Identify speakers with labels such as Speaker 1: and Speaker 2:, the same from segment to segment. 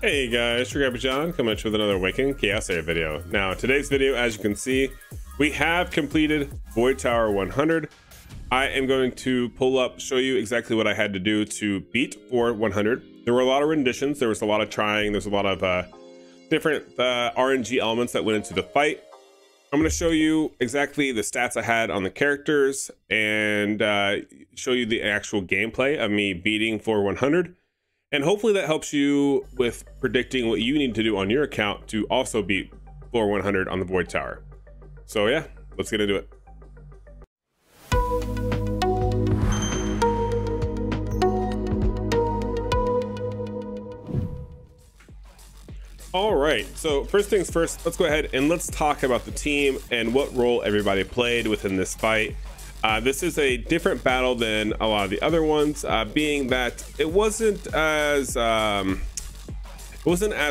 Speaker 1: Hey guys, your Grandpa John coming at you with another Awaken Chaos Area video. Now, today's video, as you can see, we have completed Voidtower 100. I am going to pull up, show you exactly what I had to do to beat for 100. There were a lot of renditions, there was a lot of trying, there's a lot of different RNG elements that went into the fight. I'm going to show you exactly the stats I had on the characters and show you the actual gameplay of me beating for 100. And hopefully that helps you with predicting what you need to do on your account to also beat floor 100 on the Voidtower. So yeah, let's get into it. All right, so first things first, let's go ahead and let's talk about the team and what role everybody played within this fight. This is a different battle than a lot of the other ones, being that it wasn't as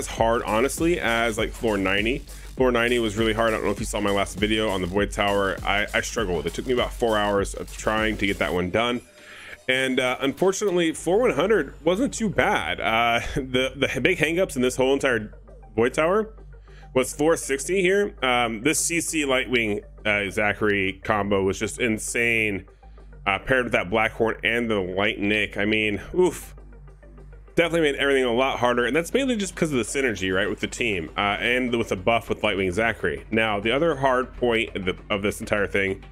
Speaker 1: hard, honestly, as like floor 90. Floor 90 was really hard. I don't know if you saw my last video on the Voidtower. I struggled with it. It took me about 4 hours of trying to get that one done. And unfortunately, floor 100 wasn't too bad. The big hangups in this whole entire Voidtower was 460 here. This CC Lightwing Zachary combo was just insane, paired with that Blackhorn and the Light Nick. I mean, oof, definitely made everything a lot harder, and that's mainly just because of the synergy, right, with the team and with the buff with Lightwing Zachary. Now, the other hard point of this entire thing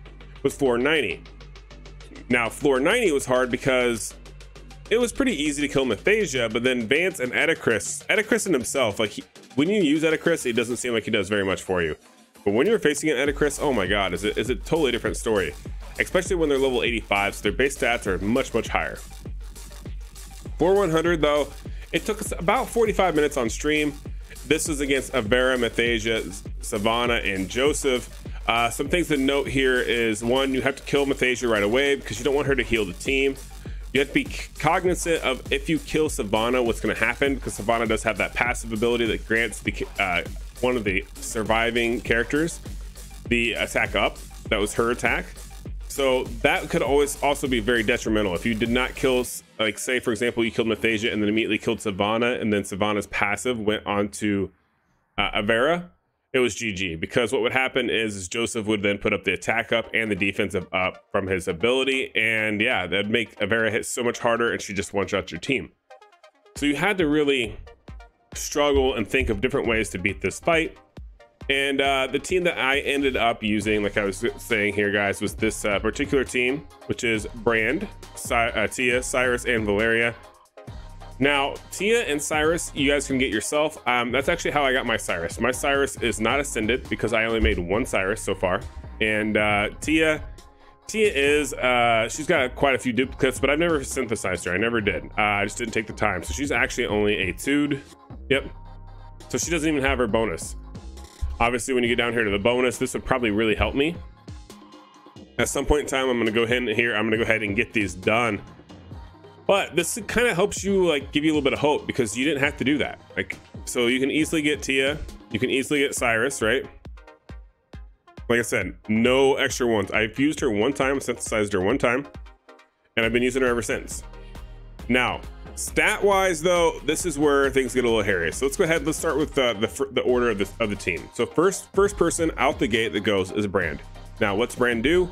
Speaker 1: was floor 90. Now, floor 90 was hard because it was pretty easy to kill Mathasia, but then Vance and Edicris in himself, like when you use Edicris, it doesn't seem like he does very much for you. But when you're facing an Edicris, oh my god, is it a totally different story. Especially when they're level 85, so their base stats are much, much higher. For 100 though, it took us about 45 minutes on stream. This was against Avera, Mathasia, Savannah, and Joseph. Some things to note here is, one, you have to kill Mathasia right away because you don't want her to heal the team. You have to be cognizant of if you kill Savannah, what's going to happen, because Savannah does have that passive ability that grants the one of the surviving characters the attack up. That was her attack. So that could always also be very detrimental. If you did not kill, like say for example, you killed Mathasia and then immediately killed Savannah, and then Savannah's passive went on to Avera, it was GG, because what would happen is Joseph would then put up the attack up and the defensive up from his ability, and yeah, that'd make Avera hit so much harder and she just one-shots your team. So you had to really struggle and think of different ways to beat this fight. And the team that I ended up using, like I was saying here guys, was this particular team, which is Brand, Tia, Cyrus, and Valeria. Now, Tia and Cyrus, you guys can get yourself. That's actually how I got my Cyrus. My Cyrus is not ascended because I only made one Cyrus so far. And Tia is, she's got quite a few duplicates, but I've never synthesized her. I never did. I just didn't take the time. So she's actually only a 2'd. Yep. So she doesn't even have her bonus. Obviously, when you get down here to the bonus, this would probably really help me. At some point in time, I'm going to go ahead and get these done. But this kind of helps you, like, give you a little bit of hope because you didn't have to do that. Like, so you can easily get Tia, you can easily get Cyrus, right? Like I said, no extra ones. I've used her one time, synthesized her one time, and I've been using her ever since. Now, stat-wise though, this is where things get a little hairy. So let's go ahead. Let's start with the order of the team. So first person out the gate that goes is Brand. Now, what's Brand do?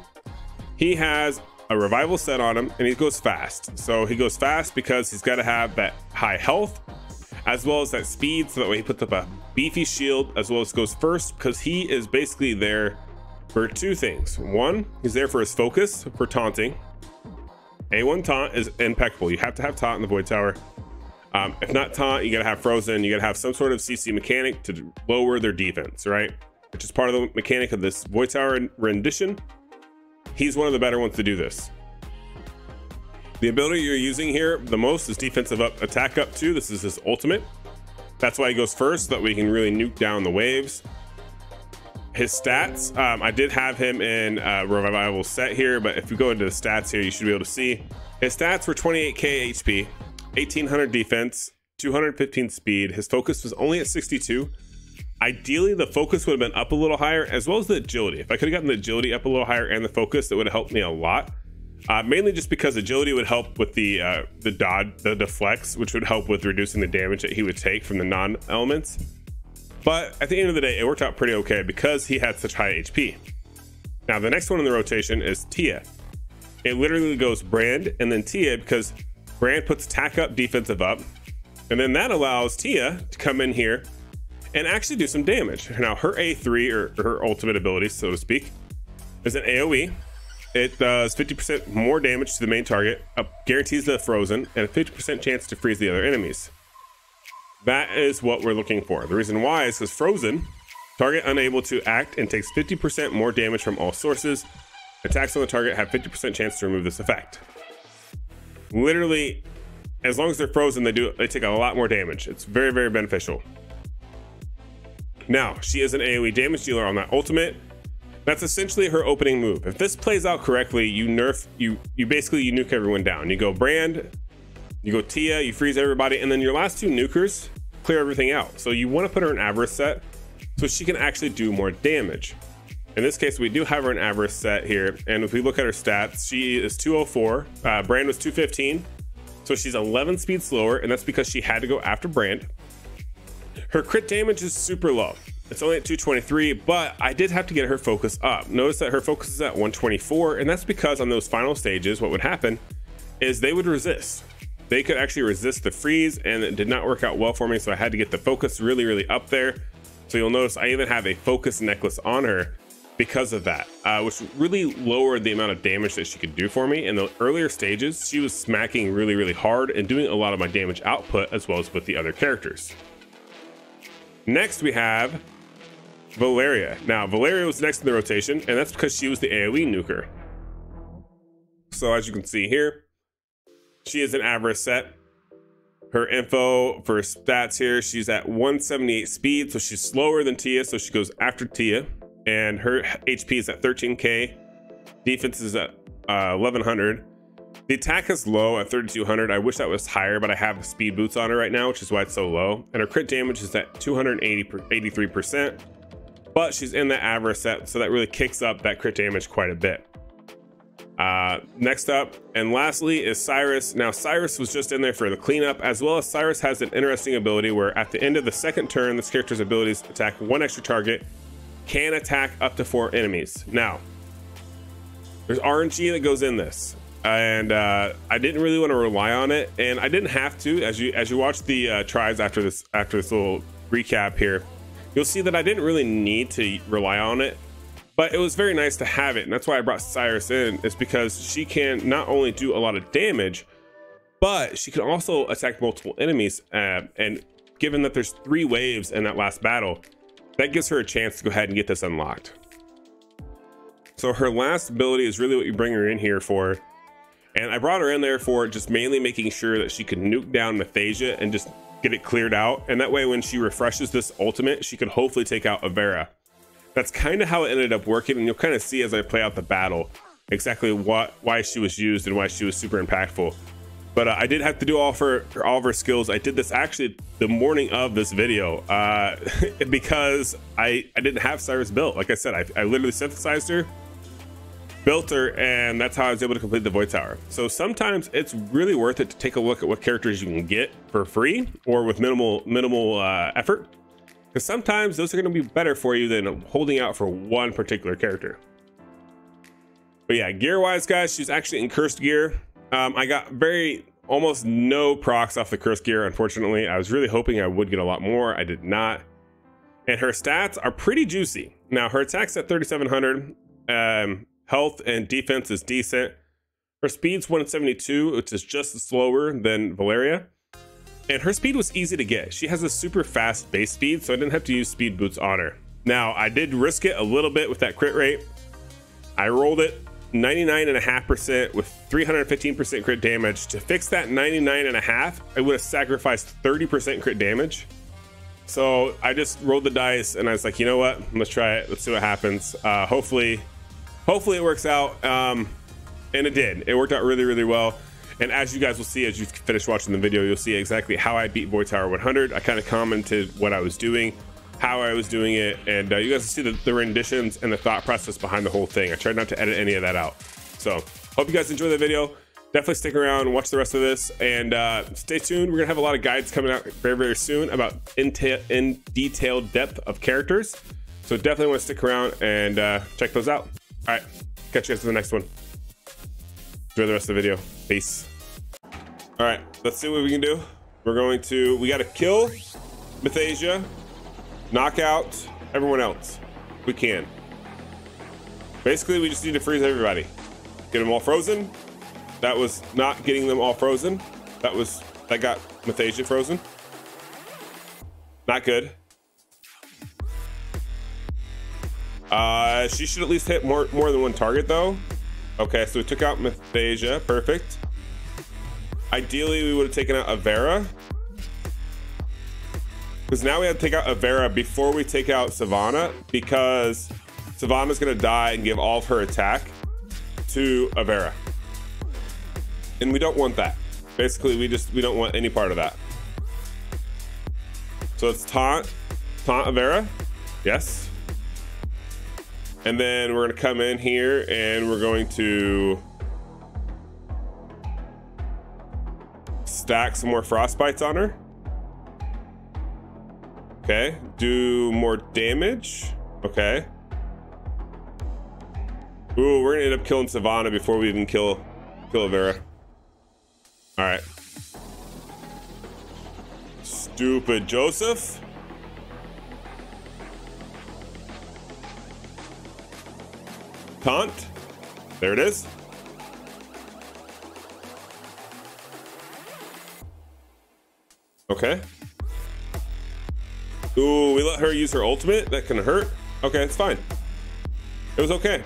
Speaker 1: He has a revival set on him, and he goes fast. So he goes fast because he's got to have that high health as well as that speed, so that way he puts up a beefy shield, as well as goes first because he is basically there for two things. One, he's there for his focus for taunting. A1 taunt is impeccable. You have to have taunt in the Voidtower. If not taunt, you gotta have frozen. You gotta have some sort of CC mechanic to lower their defense, right? Which is part of the mechanic of this Voidtower rendition. He's one of the better ones to do this. The ability you're using here the most is defensive up, attack up 2. This is his ultimate. That's why he goes first, so that we can really nuke down the waves. His stats, I did have him in revival set here, but if you go into the stats here, you should be able to see his stats were 28k HP, 1800 defense, 215 speed. His focus was only at 62. Ideally, the focus would have been up a little higher, as well as the agility. If I could have gotten the agility up a little higher and the focus, that would have helped me a lot. mainly just because agility would help with the dodge, the deflects, which would help with reducing the damage that he would take from the non-elements. But at the end of the day, it worked out pretty okay because he had such high HP. Now the next one in the rotation is Tia. It literally goes Brand and then Tia, because Brand puts attack up, defensive up, and then that allows Tia to come in here and actually do some damage. Now her A3, or her ultimate ability, so to speak, is an AoE. It does 50% more damage to the main target, guarantees the frozen, and a 50% chance to freeze the other enemies. That is what we're looking for. The reason why is because frozen, target unable to act and takes 50% more damage from all sources. Attacks on the target have 50% chance to remove this effect. Literally, as long as they're frozen, they take a lot more damage. It's very, very beneficial. Now, she is an AoE damage dealer on that ultimate. That's essentially her opening move. If this plays out correctly, you basically nuke everyone down. You go Brand, you go Tia, you freeze everybody, and then your last two nukers clear everything out. So you want to put her in Avarice set so she can actually do more damage. In this case, we do have her in Avarice set here, and if we look at her stats, she is 204, Brand was 215, so she's 11 speed slower, and that's because she had to go after Brand. Her crit damage is super low. It's only at 223, but I did have to get her focus up. Notice that her focus is at 124, and that's because on those final stages, what would happen is they would resist. They could actually resist the freeze, and it did not work out well for me, so I had to get the focus really, really up there. So you'll notice I even have a focus necklace on her because of that, which really lowered the amount of damage that she could do for me. In the earlier stages, she was smacking really, really hard and doing a lot of my damage output, as well as with the other characters. Next, we have Valeria. Now, Valeria was next in the rotation, and that's because she was the AoE nuker. So as you can see here, she is an Avarice set. Her info for stats here, she's at 178 speed, so she's slower than Tia, so she goes after Tia. And her HP is at 13k. Defense is at 1100. The attack is low at 3200. I wish that was higher, but I have speed boots on her right now, which is why it's so low. And her crit damage is at 283%. But she's in the Avarice set, so that really kicks up that crit damage quite a bit. Next up and lastly is Cyrus. Now Cyrus was just in there for the cleanup, as well as Cyrus has an interesting ability where at the end of the second turn, this character's abilities attack one extra target, can attack up to 4 enemies. Now, there's RNG that goes in this, and I didn't really want to rely on it, and I didn't have to. As you watch the tries after this little recap here, you'll see that I didn't really need to rely on it, but it was very nice to have it, and that's why I brought Cyrus in, is because she can not only do a lot of damage, but she can also attack multiple enemies, and given that there's 3 waves in that last battle, that gives her a chance to go ahead and get this unlocked. So her last ability is really what you bring her in here for, and I brought her in there for just mainly making sure that she could nuke down Mathasia and just get it cleared out, and that way when she refreshes this ultimate, she could hopefully take out Avera. That's kind of how it ended up working, and you'll kind of see as I play out the battle exactly why she was used and why she was super impactful. But I did have to do all of her skills. I did this actually the morning of this video because I didn't have Cyrus built. Like I said, I literally synthesized her, built her, and that's how I was able to complete the Voidtower. So sometimes it's really worth it to take a look at what characters you can get for free or with minimal effort, because sometimes those are going to be better for you than holding out for one particular character. But yeah, gear wise, guys, she's actually in cursed gear. I got almost no procs off the cursed gear, unfortunately. I was really hoping I would get a lot more. I did not. And her stats are pretty juicy. Now, her attack's at 3700. Health and defense is decent. Her speed's 172, which is just slower than Valeria. And her speed was easy to get. She has a super fast base speed, so I didn't have to use speed boots on her. Now, I did risk it a little bit with that crit rate. I rolled it 99.5% with 315% crit damage. To fix that 99.5, I would have sacrificed 30% crit damage. So I just rolled the dice and I was like, you know what? Let's try it. Let's see what happens. Hopefully it works out. And it did. It worked out really, really well. And as you guys will see, as you finish watching the video, you'll see exactly how I beat Voidtower 100. I kind of commented what I was doing, how I was doing it, and you guys will see the renditions and the thought process behind the whole thing. I tried not to edit any of that out. So Hope you guys enjoy the video. Definitely stick around and watch the rest of this, and stay tuned. We're gonna have a lot of guides coming out very, very soon about in detailed depth of characters. So definitely want to stick around and check those out. All right, catch you guys in the next one. Enjoy the rest of the video. Peace. All right, let's see what we can do. We got to kill Mythasia, knock out everyone else. We can. Basically, we just need to freeze everybody. Get them all frozen. That was not getting them all frozen. That got Mythasia frozen. Not good. She should at least hit more than one target though. Okay, so we took out Mythasia. Perfect. Ideally, we would have taken out Avera, because now we have to take out Avera before we take out Savannah, because Savannah's gonna die and give all of her attack to Avera. And we don't want that. Basically, we don't want any part of that. So it's taunt Avera. Yes. And then we're gonna come in here and we're going to stack some more frostbites on her. Okay, do more damage. Okay. Ooh, we're gonna end up killing Savannah before we even kill Avera. All right. Stupid Joseph. Taunt. There it is. Okay. Ooh, we let her use her ultimate. That can hurt. Okay, it's fine. It was okay.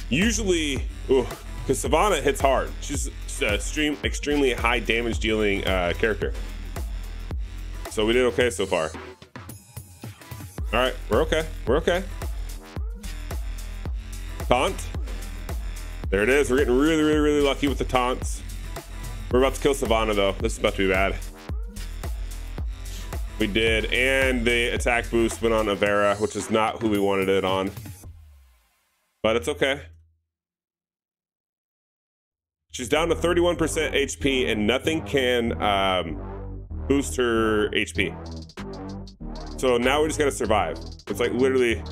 Speaker 1: Usually, ooh, because Savannah hits hard. She's extremely high damage dealing character. So we did okay so far. All right, we're okay. We're okay. Taunt. There it is. We're getting really, really, really lucky with the taunts. We're about to kill Savannah though. This is about to be bad. We did, and the attack boost went on Avera, which is not who we wanted it on. But it's okay. She's down to 31% HP, and nothing can boost her HP. So now we just gotta survive. It's like literally,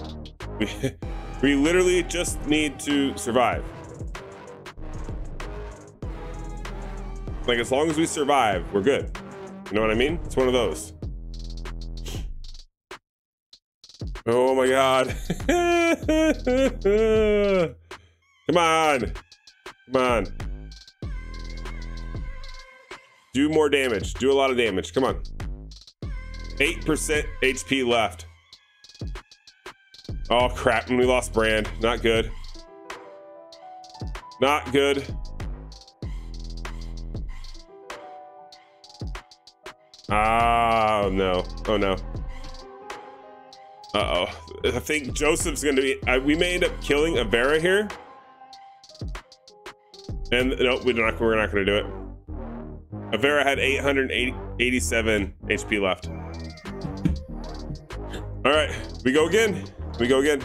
Speaker 1: we literally just need to survive. Like as long as we survive, we're good. You know what I mean? It's one of those. Oh my God. Come on. Come on. Do more damage. Do a lot of damage. Come on. 8% HP left. Oh crap. And we lost Brand. Not good. Not good. Oh no. Oh no. Uh-oh. I think Joseph's gonna be, we may end up killing Avera here. And no, we're not gonna do it. Avera had 887 HP left. All right, we go again. We go again.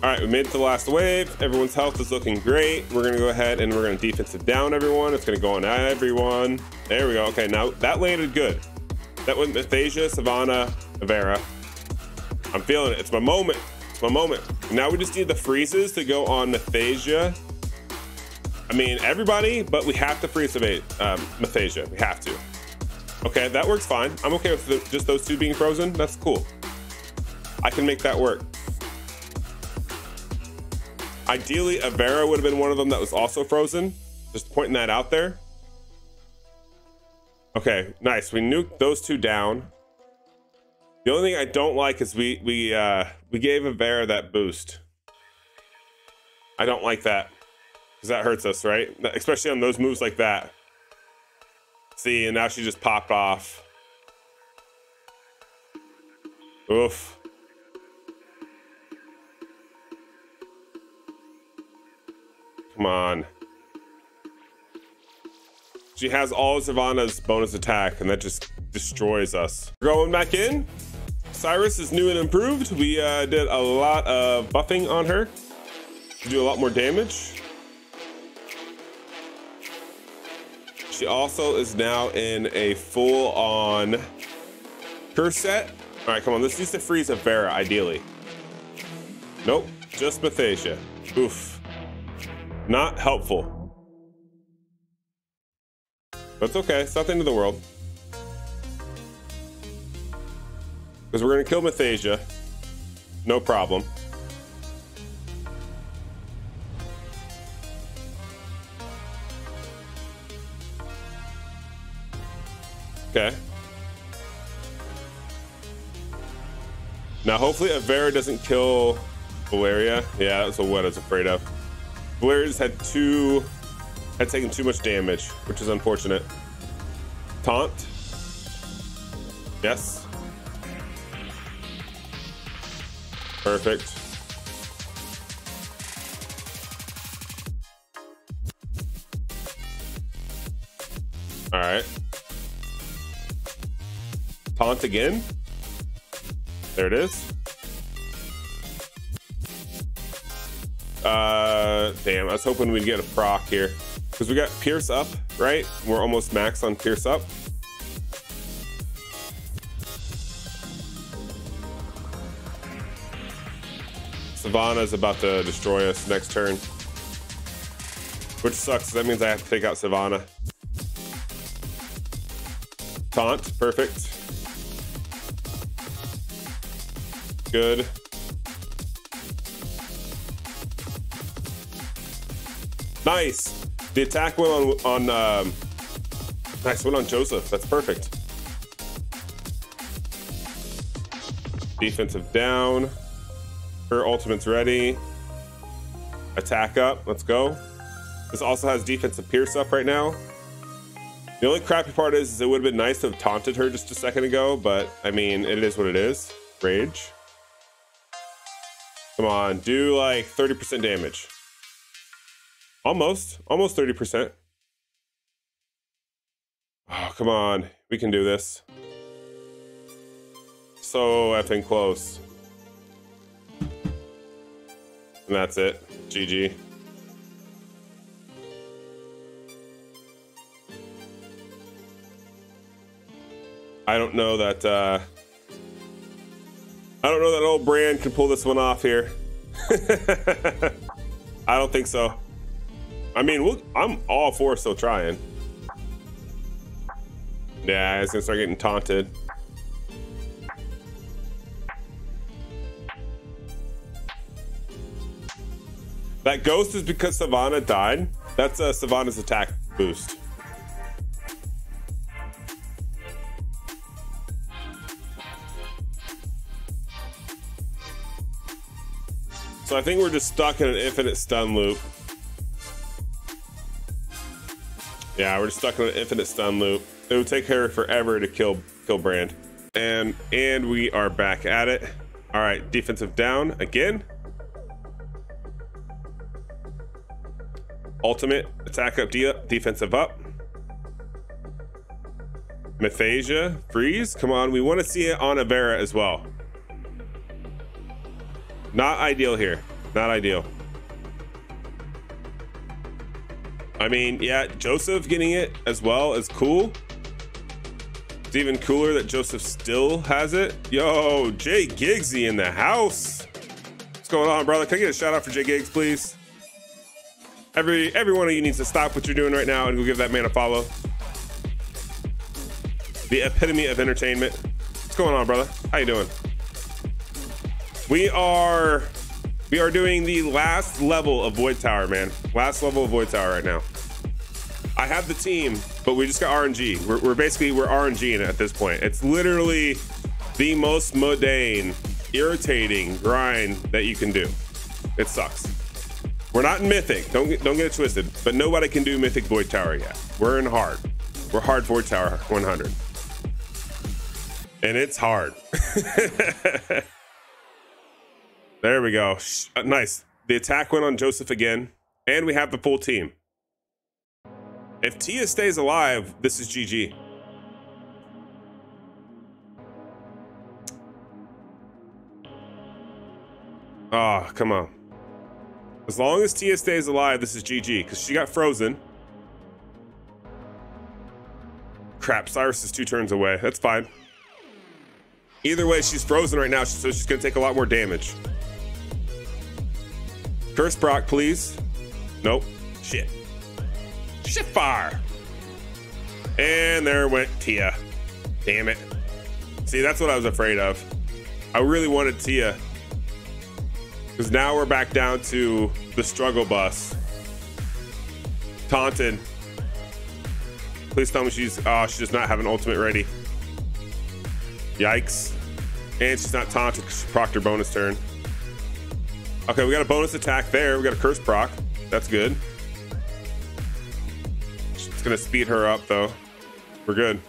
Speaker 1: All right, we made it to the last wave. Everyone's health is looking great. We're gonna go ahead and we're gonna defensive down everyone. It's gonna go on everyone. There we go. Okay, now that landed good. That went Mythasia, Savannah, Avera. I'm feeling it. It's my moment. It's my moment. Now we just need the freezes to go on Mythasia. I mean, everybody, but we have to freeze Mythasia. We have to. Okay, that works fine. I'm okay with just those two being frozen. That's cool. I can make that work. Ideally, Avera would have been one of them that was also frozen. Just pointing that out there. Okay, nice. We nuked those two down. The only thing I don't like is we gave Avera that boost. I don't like that because that hurts us, right? Especially on those moves like that. See, and now she just popped off. Oof. Come on. She has all of Savannah's bonus attack, and that just destroys us. We're going back in. Cyrus is new and improved. We did a lot of buffing on her to do a lot more damage. She also is now in a full-on curse set. All right, come on. This needs to freeze a Vera, ideally. Nope, just Mathasia. Oof. Not helpful. But it's okay. It's not the end of the world. Because we're going to kill Mathasia. No problem. Okay. Now, hopefully, Avera doesn't kill Valeria. Yeah, that's what I was afraid of. Valeria's had taken too much damage, which is unfortunate. Taunt. Yes. Perfect. All right. Taunt again. There it is. Damn, I was hoping we'd get a proc here. Because we got Pierce up, right? We're almost max on Pierce up. Sivana's about to destroy us next turn. Which sucks, that means I have to take out Sivana. Taunt, perfect. Good. Nice. The attack went on nice, went on Joseph. That's perfect. Defensive down. Her ultimate's ready. Attack up. Let's go. This also has defensive pierce up right now. The only crappy part is it would have been nice to have taunted her just a second ago, but I mean, it is what it is. Rage. Come on, do like 30% damage. Almost 30%. Oh, come on. We can do this. So effing close. And that's it. GG. I don't know that old Brand can pull this one off here. I don't think so. I mean, I'm all for still trying. Yeah, it's gonna start getting taunted. That ghost is because Sivana died. That's Sivana's attack boost. So I think we're just stuck in an infinite stun loop. Yeah, we're just stuck in an infinite stun loop. It would take her forever to kill Brand. And we are back at it. All right, defensive down again. Ultimate, attack up, defensive up. Mathasia, freeze. Come on, we want to see it on Avera as well. Not ideal here. Not ideal. I mean, yeah, Joseph getting it as well is cool. It's even cooler that Joseph still has it. Yo, Jay Giggsy in the house. What's going on, brother? Can I get a shout out for Jay Giggs, please? Every one of you needs to stop what you're doing right now and go give that man a follow. The epitome of entertainment. What's going on, brother? How you doing? We are doing the last level of Voidtower, man. Last level of Voidtower right now. I have the team, but we just got RNG. We're RNGing at this point. It's literally the most mundane, irritating grind that you can do. It sucks. We're not in Mythic. Don't get it twisted. But nobody can do Mythic Voidtower yet. We're in hard. We're hard Voidtower 100, and it's hard. There we go. Nice. The attack went on Joseph again, and we have the full team. If Tia stays alive, this is GG. Oh, come on. As long as Tia stays alive, this is GG, because she got frozen. Crap, Cyrus is 2 turns away. That's fine. Either way, she's frozen right now, so she's gonna take a lot more damage. Curse Brock, please. Nope. Shit. Shit fire. And there went Tia. Damn it. See, that's what I was afraid of. I really wanted Tia. Because now we're back down to the struggle bus. Taunted. Please tell me she does not have an ultimate ready. Yikes. And she's not taunted because she procced her bonus turn. Okay, we got a bonus attack there. We got a curse proc. That's good. It's gonna speed her up though. We're good.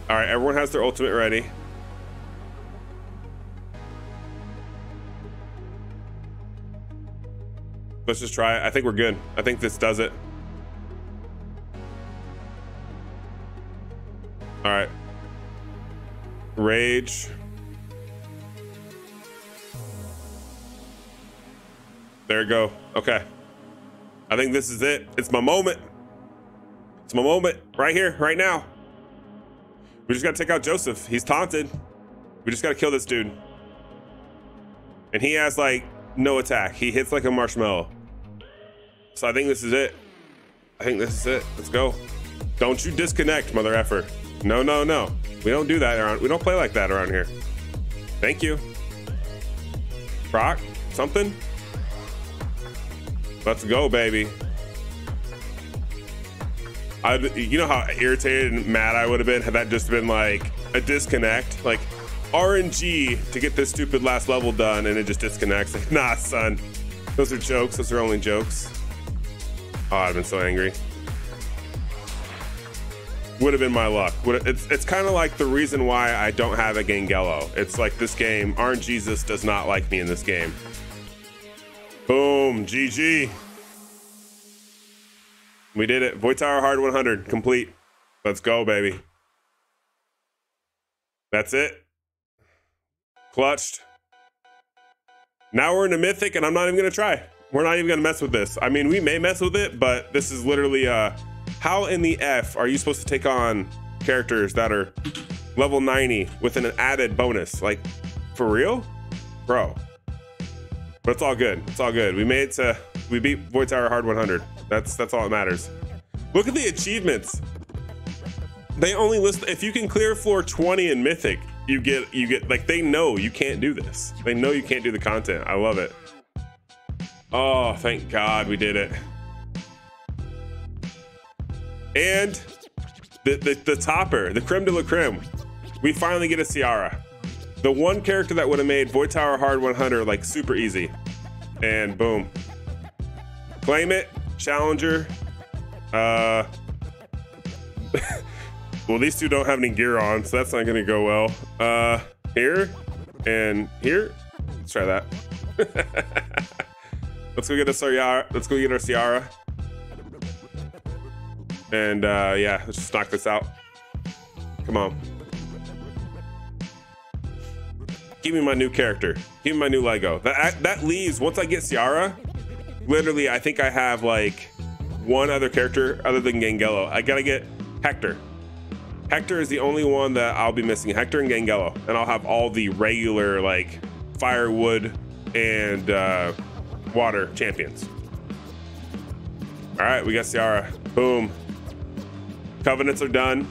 Speaker 1: All right, everyone has their ultimate ready. Let's just try it. I think we're good. I think this does it. All right. Rage. There we go. Okay. I think this is it. It's my moment. It's my moment right here, right now. We just gotta take out Joseph. He's taunted. We just gotta kill this dude. And he has like no attack. He hits like a marshmallow. So I think this is it. I think this is it. Let's go. Don't you disconnect, mother effer. No, no, no. We don't do that around. We don't play like that around here. Thank you. Brock, something? Let's go, baby. You know how irritated and mad I would have been had that just been like a disconnect? Like RNG to get this stupid last level done and it just disconnects. Like, nah, son. Those are jokes. Those are only jokes. Oh, I've been so angry. Would have been my luck. It's kind of like the reason why I don't have a Gangello. It's like this game, RNGesus does not like me in this game. Boom, GG. We did it. Voidtower hard 100 complete. Let's go, baby. That's it. Clutched. Now we're in a mythic and I'm not even gonna try. We're not even gonna mess with this. I mean, we may mess with it, but this is literally how in the F are you supposed to take on characters that are level 90 with an added bonus? Like, for real? Bro. But it's all good. It's all good. We beat Voidtower hard 100. That's all that matters. Look at the achievements. They only list, if you can clear floor 20 in Mythic, you get like, they know you can't do this. They know you can't do the content. I love it. Oh, thank God we did it. And the topper, the creme de la creme, we finally get a Ciara. The one character that would have made Voidtower hard 100 like super easy. And boom. Claim it, challenger. Well, these two don't have any gear on, so that's not gonna go well. Here and here. Let's try that. Let's go get a Ciara. Let's go get our Ciara. And yeah, let's just knock this out. Come on. Give me my new character. Give me my new Lego. That leaves, once I get Ciara, literally, I think I have like one other character other than Gangello. I gotta get Hector. Hector is the only one that I'll be missing. Hector and Gangello. And I'll have all the regular like firewood and water champions. All right, we got Ciara. Boom. Covenants are done.